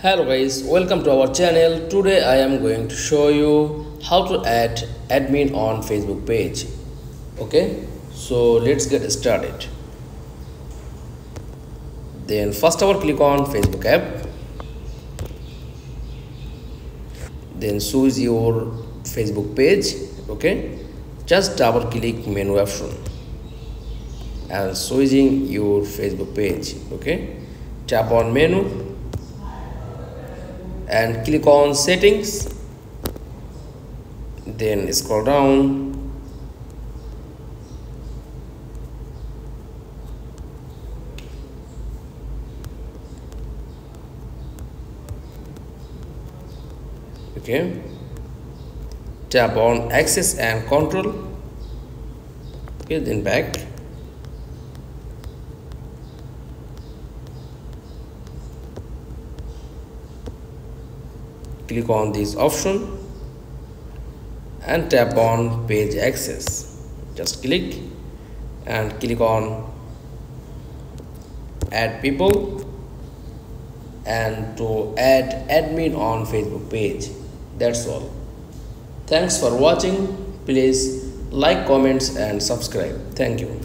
Hello guys, welcome to our channel. Today I am going to show you how to add admin on Facebook page. Okay, so let's get started. Then first of all click on Facebook app. Then choose your Facebook page. Okay, just double click menu option and choosing your Facebook page. Okay, tap on menu and click on settings, then scroll down okay, tap on access and control, okay, then back, click on this option and tap on page access. Just click and click on add people and to add admin on Facebook page. That's all. Thanks for watching. Please like, comments and subscribe. Thank you.